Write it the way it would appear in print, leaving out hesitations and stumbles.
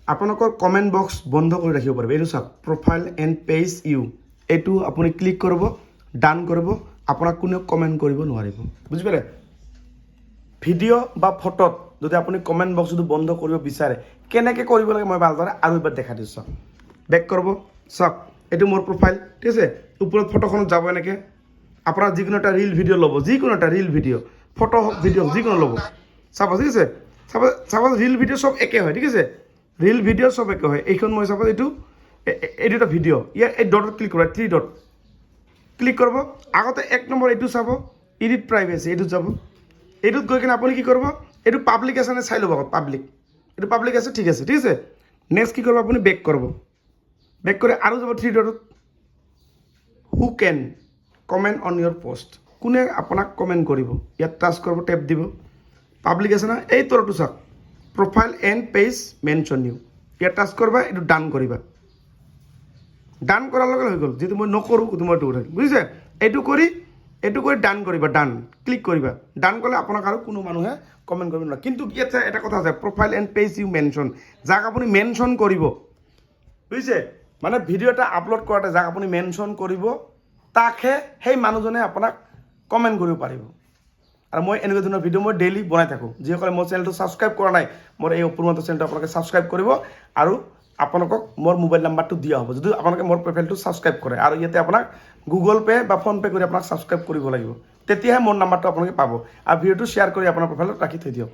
আপোনালোকৰ comment box বন্ধ কৰি ৰাখিব পাৰিব এইটো চাওক প্ৰফাইল এণ্ড পেজ ইউ এইটো আপুনি ক্লিক কৰিব ডান কৰিব আপোনাক কোনেও কমেণ্ট কৰিব নোৱাৰিব বুজি পালে ভিডিঅ' বা ফটোত যদি আপুনি কমেণ্ট বক্স যদি বন্ধ কৰিব বিচাৰে কেনেকৈ কৰিব লাগে মই ভালদৰে আৰু এবাৰ দেখাই দিছোঁ চাওক বেক কৰিব চাওক এইটো মোৰ প্ৰফাইল ঠিক আছে ওপৰত ফটোখনত যাব এনেকৈ আপোনাৰ যিকোনো এটা ৰিল ভিডিঅ' ল'ব যিকোনো এটা ৰিল ভিডিঅ' ফটো হওক ভিডিঅ' হওক যিকোনো ল'ব চাব ঠিক আছে চাব ৰিল ভিডিঅ' চব একে হয় ঠিক আছে ৰিল ভিডিঅ' চব একে হয় এইখন মই চাব এইটো এটা ভিডিঅ' ইয়াৰ এই ডটত ক্লিক কৰিব 3 ডট ক্লিক কৰিব আগতে 1 নম্বৰ এইটো চাব এডিট প্ৰাইভেচি এইটোত যাব এইটোত গৈ কিনে আপুনি কি কৰিব এইটো পাব্লিক আছে নে চাই ল'ব আগত পাব্লিক এইটো পাব্লিক আছে ঠিক আছে নেক্সট কি কৰিব আপুনি বেক কৰিব বেক কৰি আৰু যাব 3 ডটত হু কেন কমেণ্ট অন ইয়ৰ পোষ্ট কোনে আপোনাক কমেণ্ট কৰিব ইয়াত টাচ কৰিব টেপ দিব পাব্লিক আছে না এই তলটো চাওক profile and page mention you ইয়াত টাচ কৰিবা এইটো ডান কৰিবা ডান কৰাৰ লগে হৈ গ'ল যিটো মই নকৰোঁ মই এইটো উঠাই বুজিছে এইটো কৰি ডান কৰিবা ডান ক্লিক কৰিবা ডান কৰিলে আপোনাক আৰু কোনো মানুহে কমেণ্ট কৰিব নোৱাৰে কিন্তু ইয়াত এটা কথা আছে profile and page you mention যাক আপুনি মেনশ্যন কৰিব বুজিছে মানে ভিডিঅ' এটা আপলোড কৰোঁতে যাক আপুনি মেনশ্যন কৰিব তাকহে সেই মানুহজনে আপোনাক কমেণ্ট কৰিব পাৰিব আৰু মই এনেকুৱা ধৰণৰ ভিডিঅ' মই ডেইলি বনাই থাকোঁ যিসকলে মোৰ চেনেলটো ছাবস্ক্ৰাইব কৰা নাই মোৰ এই অপূৰ্ণতা চেনেলটো আপোনালোকে ছাবস্ক্ৰাইব কৰিব আৰু আপোনালোকক মোৰ মোবাইল নাম্বাৰটো দিয়া হ'ব যদি আপোনালোকে মোৰ প্ৰফাইলটো ছাবস্ক্ৰাইব কৰে আৰু ইয়াতে আপোনাক গুগল পে' বা ফোনপে' কৰি আপোনাক ছাবস্ক্ৰাইব কৰিব লাগিব তেতিয়াহে মোৰ নাম্বাৰটো আপোনালোকে পাব আৰু ভিডিঅ'টো শ্বেয়াৰ কৰি আপোনাৰ প্ৰফাইলত ৰাখি থৈ দিয়ক